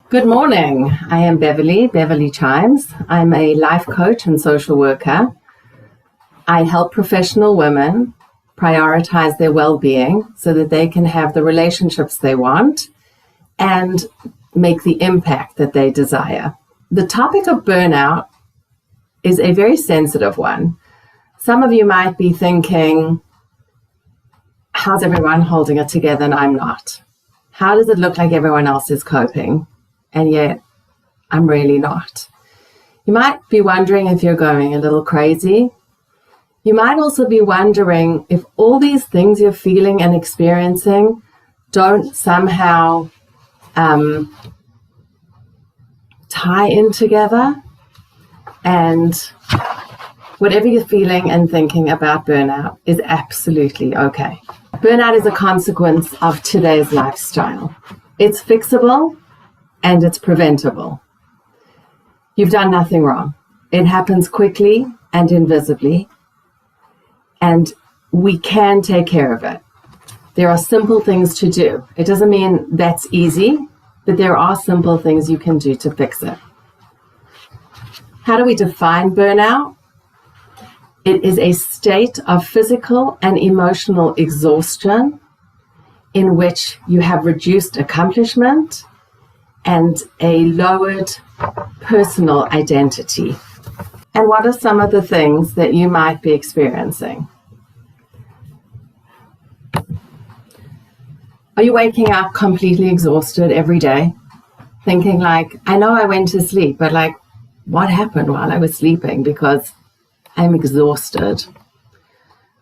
Good morning. I am Beverly Chimes. I'm a life coach and social worker. I help professional women prioritize their well-being so that they can have the relationships they want and make the impact that they desire. The topic of burnout is a very sensitive one. Some of you might be thinking, how's everyone holding it together and I'm not? How does it look like everyone else is coping? And yet I'm really not. You might be wondering if you're going a little crazy. You might also be wondering if all these things you're feeling and experiencing don't somehow tie in together, and whatever you're feeling and thinking about burnout is absolutely okay. Burnout is a consequence of today's lifestyle. It's fixable and it's preventable. You've done nothing wrong. It happens quickly and invisibly, and we can take care of it. There are simple things to do. It doesn't mean that's easy, but there are simple things you can do to fix it. How do we define burnout? It is a state of physical and emotional exhaustion in which you have reduced accomplishment and a lowered personal identity. And what are some of the things that you might be experiencing? Are you waking up completely exhausted every day, thinking like, I know I went to sleep, but like, what happened while I was sleeping? Because I'm exhausted.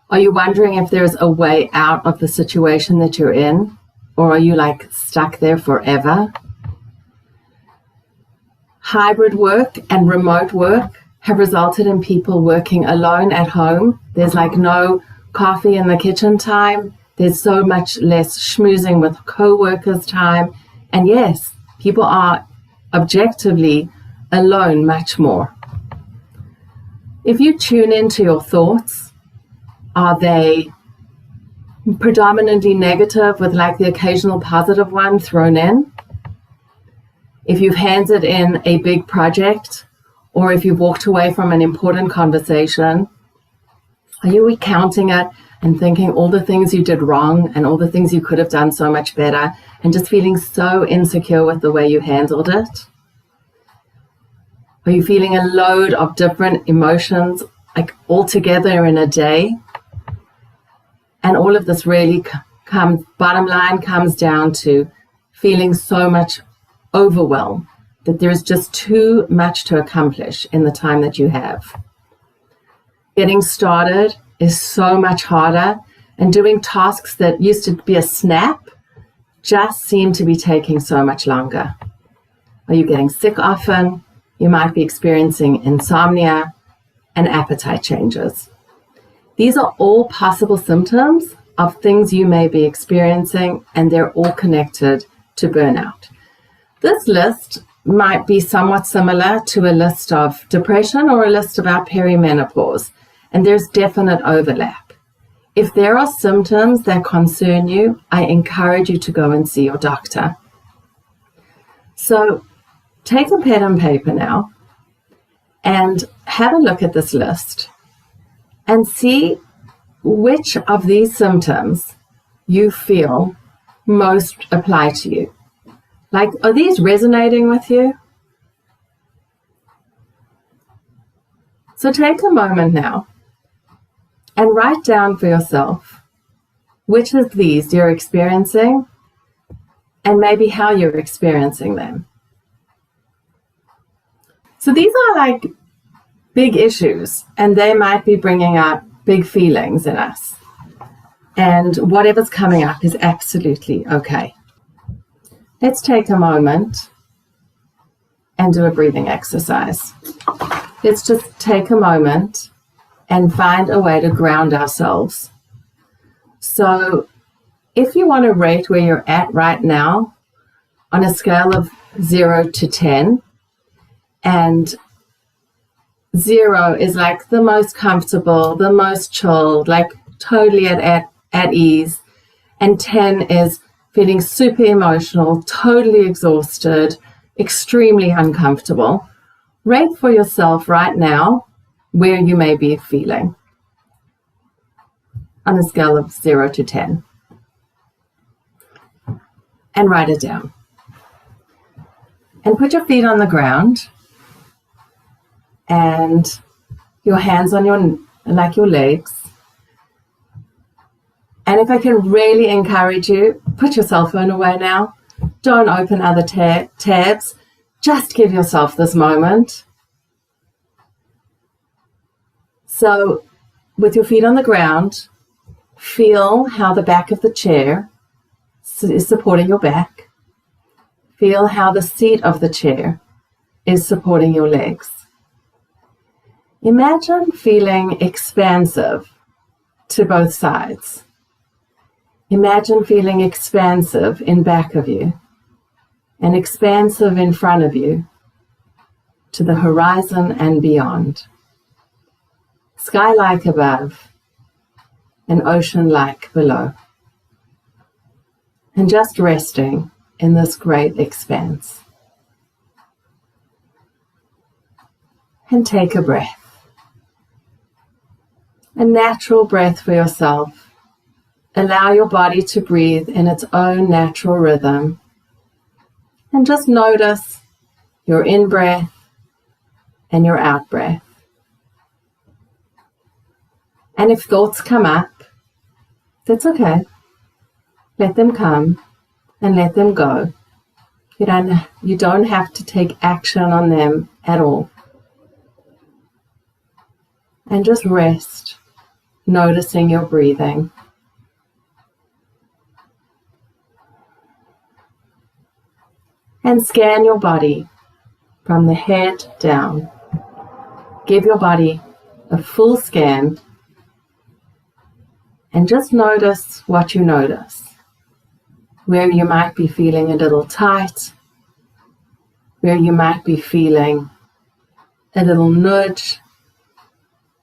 Are you wondering if there's a way out of the situation that you're in? Or are you like stuck there forever? Hybrid work and remote work have resulted in people working alone at home. There's like no coffee in the kitchen time. There's so much less schmoozing with co-workers time. And yes, people are objectively alone much more. If you tune into your thoughts, are they predominantly negative with like the occasional positive one thrown in? If you've handed in a big project, or if you've walked away from an important conversation, are you recounting it and thinking all the things you did wrong and all the things you could have done so much better and just feeling so insecure with the way you handled it? Are you feeling a load of different emotions like all together in a day? And all of this really bottom line comes down to feeling so much overwhelm that there is just too much to accomplish in the time that you have. Getting started is so much harder, and doing tasks that used to be a snap just seem to be taking so much longer. Are you getting sick often? You might be experiencing insomnia and appetite changes. These are all possible symptoms of things you may be experiencing, and they're all connected to burnout. This list might be somewhat similar to a list of depression or a list about perimenopause, and there's definite overlap. If there are symptoms that concern you, I encourage you to go and see your doctor. So take a pen and paper now and have a look at this list and see which of these symptoms you feel most apply to you. Like, are these resonating with you? So take a moment now and write down for yourself which of these you're experiencing and maybe how you're experiencing them. So these are like big issues, and they might be bringing up big feelings in us. And whatever's coming up is absolutely okay. Let's take a moment and do a breathing exercise. Let's just take a moment and find a way to ground ourselves. So if you want to rate where you're at right now on a scale of 0 to 10, and 0 is like the most comfortable, the most chilled, like totally at ease, and 10 is feeling super emotional, totally exhausted, extremely uncomfortable, rate for yourself right now where you may be feeling on a scale of 0 to 10. And write it down. And put your feet on the ground and your hands on your legs. And if I can really encourage you, put your cell phone away now. Don't open other tabs. Just give yourself this moment. So with your feet on the ground, feel how the back of the chair is supporting your back. Feel how the seat of the chair is supporting your legs. Imagine feeling expansive to both sides. Imagine feeling expansive in back of you and expansive in front of you to the horizon and beyond. Sky-like above and ocean-like below. And just resting in this great expanse. And take a breath. A natural breath for yourself. Allow your body to breathe in its own natural rhythm. And just notice your in-breath and your out-breath. And if thoughts come up, that's okay. Let them come and let them go. You don't have to take action on them at all. And just rest, noticing your breathing. And scan your body from the head down. Give your body a full scan and just notice what you notice. Where you might be feeling a little tight, where you might be feeling a little nudge,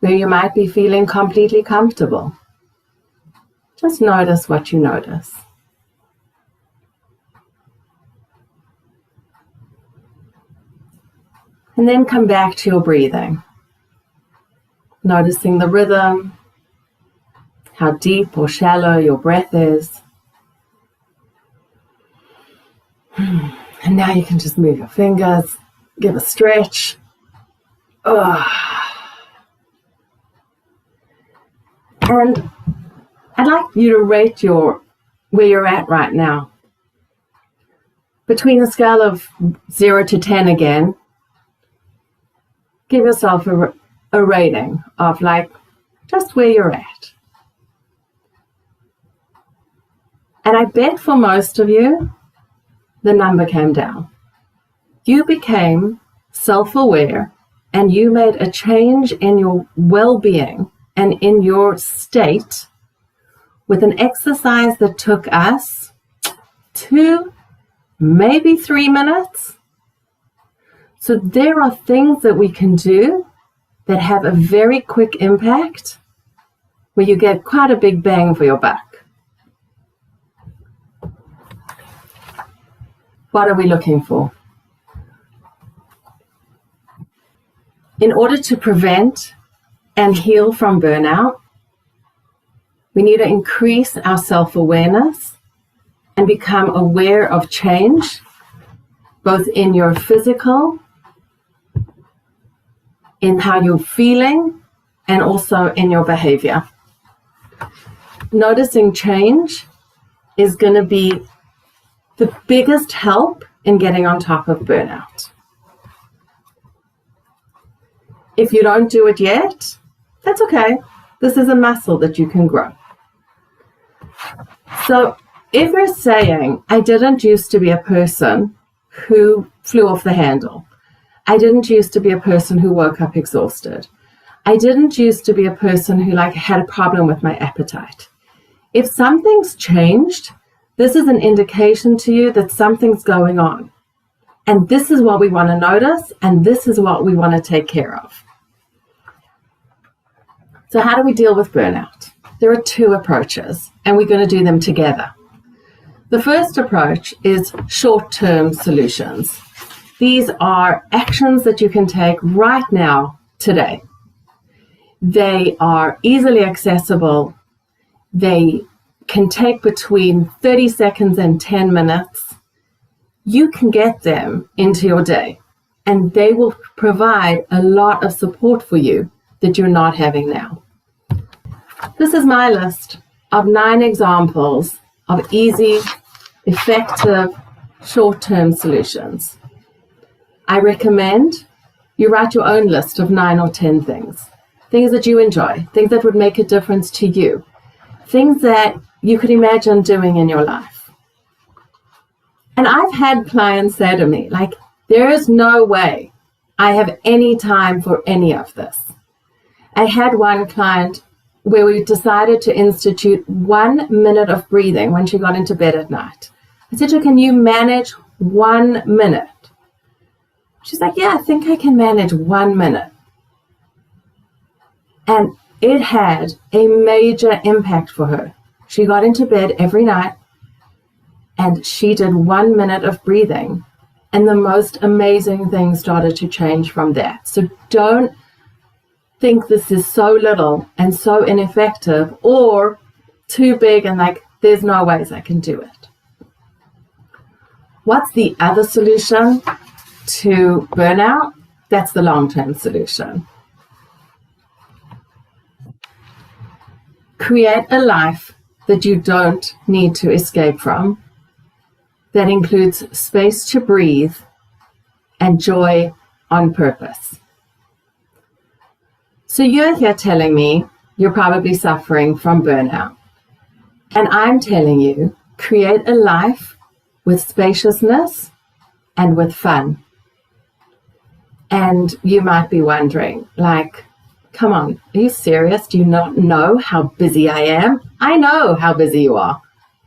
where you might be feeling completely comfortable. Just notice what you notice. And then come back to your breathing, noticing the rhythm, how deep or shallow your breath is. And now you can just move your fingers, give a stretch. And I'd like you to rate where you're at right now. Between a scale of 0 to 10 again, give yourself a rating of just where you're at. And I bet for most of you, the number came down. You became self-aware and you made a change in your well-being and in your state with an exercise that took us 2, maybe 3 minutes. So there are things that we can do that have a very quick impact where you get quite a big bang for your buck. What are we looking for? In order to prevent and heal from burnout, we need to increase our self-awareness and become aware of change, both in your physical, in how you're feeling, and also in your behavior. Noticing change is going to be the biggest help in getting on top of burnout. If you don't do it yet, that's okay. This is a muscle that you can grow. So if you're saying, I didn't used to be a person who flew off the handle. I didn't used to be a person who woke up exhausted. I didn't used to be a person who had a problem with my appetite. If something's changed, this is an indication to you that something's going on. And this is what we want to notice, and this is what we want to take care of. So how do we deal with burnout? There are 2 approaches, and we're going to do them together. The first approach is short-term solutions. These are actions that you can take right now, today. They are easily accessible. They can take between 30 seconds and 10 minutes. You can get them into your day, and they will provide a lot of support for you that you're not having now. This is my list of 9 examples of easy, effective, short-term solutions. I recommend you write your own list of 9 or 10 things that you enjoy, things that would make a difference to you, things that you could imagine doing in your life. And I've had clients say to me, like, there is no way I have any time for any of this. I had one client where we decided to institute 1 minute of breathing when she got into bed at night. I said to her, can you manage 1 minute? She's like, yeah, I think I can manage 1 minute. And it had a major impact for her. She got into bed every night and she did 1 minute of breathing. And the most amazing things started to change from that. So don't think this is so little and so ineffective or too big and like, there's no ways I can do it. What's the other solution to burnout? That's the long-term solution. Create a life that you don't need to escape from, that includes space to breathe and joy on purpose. So you're here telling me you're probably suffering from burnout. And I'm telling you, create a life with spaciousness and with fun. And you might be wondering, like, come on, are you serious? Do you not know how busy I am? I know how busy you are.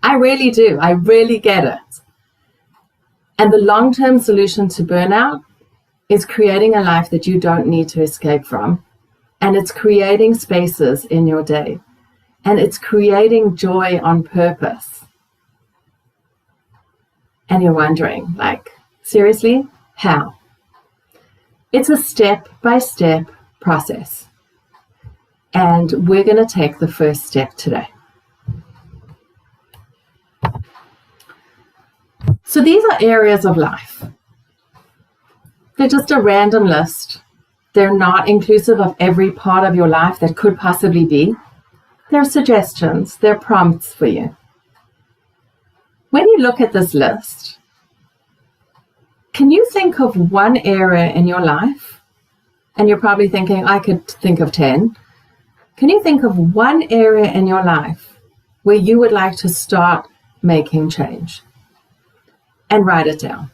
I really do. I really get it. And the long-term solution to burnout is creating a life that you don't need to escape from. And it's creating spaces in your day. And it's creating joy on purpose. And you're wondering, like, seriously, how? It's a step-by-step process. And we're going to take the first step today. So these are areas of life. They're just a random list. They're not inclusive of every part of your life that could possibly be. They're suggestions. They're prompts for you. When you look at this list, can you think of one area in your life? And you're probably thinking, I could think of 10. Can you think of one area in your life where you would like to start making change? And write it down.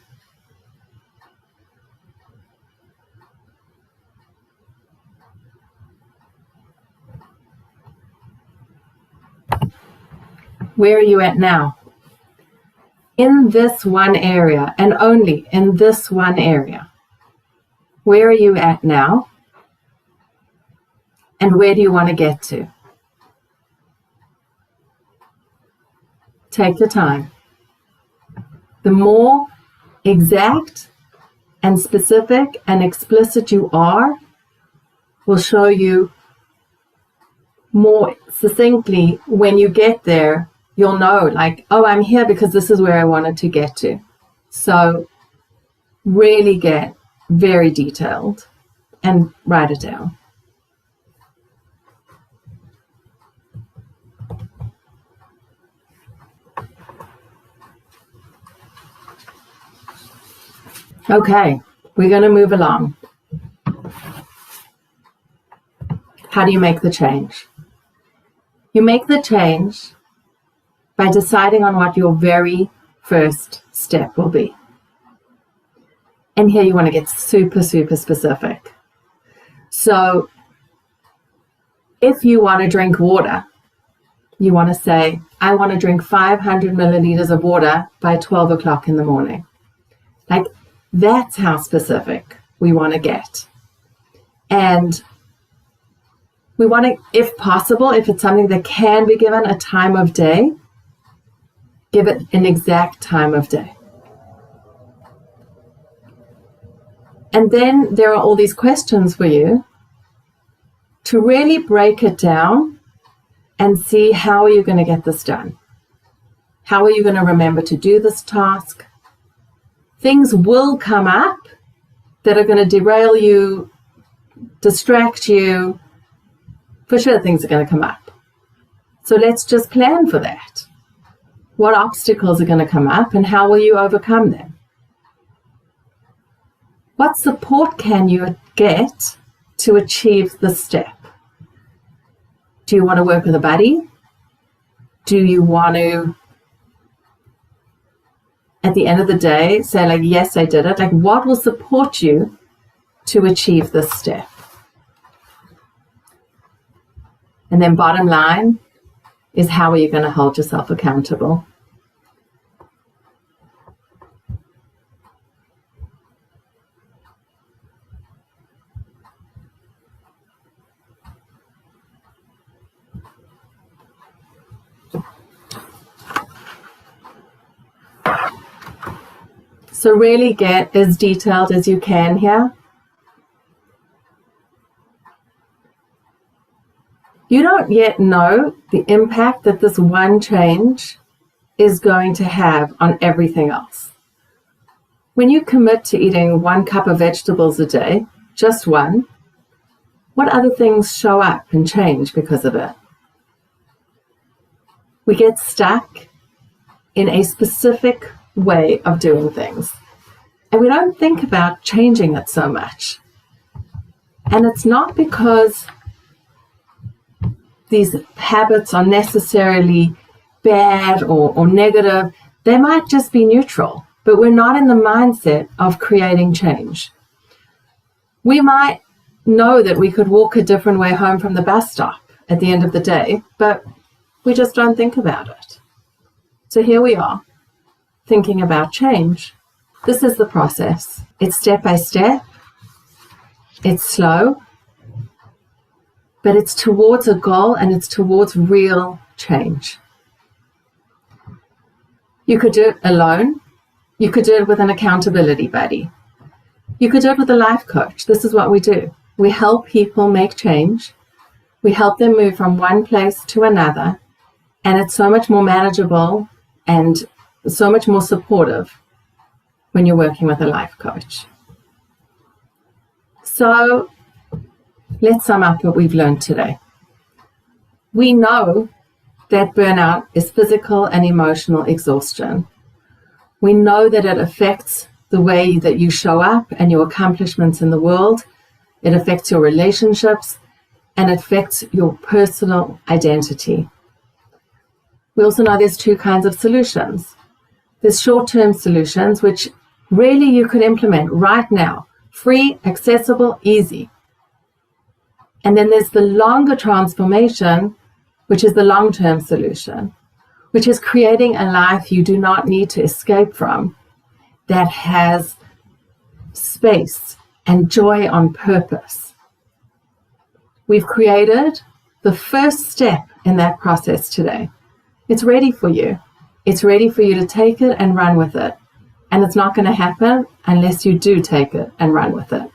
Where are you at now? In this one area, and only in this one area. Where are you at now? And where do you want to get to? Take the time. The more exact and specific and explicit you are, will show you more succinctly when you get there. You'll know, like, oh, I'm here because this is where I wanted to get to. So really get very detailed and write it down. Okay, we're going to move along. How do you make the change? You make the change by deciding on what your very first step will be. And here you want to get super, super specific. So if you want to drink water, you want to say, I want to drink 500 milliliters of water by 12 o'clock in the morning. Like, that's how specific we want to get. And we want to, if possible, if it's something that can be given a time of day, give it an exact time of day. And then there are all these questions for you to really break it down and see, how are you going to get this done? How are you going to remember to do this task? Things will come up that are going to derail you, distract you. For sure, things are going to come up. So let's just plan for that. What obstacles are going to come up and how will you overcome them? What support can you get to achieve this step? Do you want to work with a buddy? Do you want to, at the end of the day, say like, yes, I did it? Like, what will support you to achieve this step? And then bottom line is, how are you going to hold yourself accountable? So really get as detailed as you can here. You don't yet know the impact that this one change is going to have on everything else. When you commit to eating 1 cup of vegetables a day, just one, what other things show up and change because of it? We get stuck in a specific way of doing things, and we don't think about changing it so much. And it's not because these habits are necessarily bad or negative. They might just be neutral, but we're not in the mindset of creating change. We might know that we could walk a different way home from the bus stop at the end of the day, but we just don't think about it. So here we are, thinking about change. This is the process. It's step by step. It's slow, but it's towards a goal and it's towards real change. You could do it alone. You could do it with an accountability buddy. You could do it with a life coach. This is what we do. We help people make change. We help them move from one place to another, and it's so much more manageable and so much more supportive when you're working with a life coach. So let's sum up what we've learned today. We know that burnout is physical and emotional exhaustion. We know that it affects the way that you show up and your accomplishments in the world. It affects your relationships and it affects your personal identity. We also know there's 2 kinds of solutions. There's short-term solutions, which really you could implement right now. Free, accessible, easy. And then there's the longer transformation, which is the long-term solution, which is creating a life you do not need to escape from, that has space and joy on purpose. We've created the first step in that process today. It's ready for you. It's ready for you to take it and run with it. And it's not going to happen unless you do take it and run with it.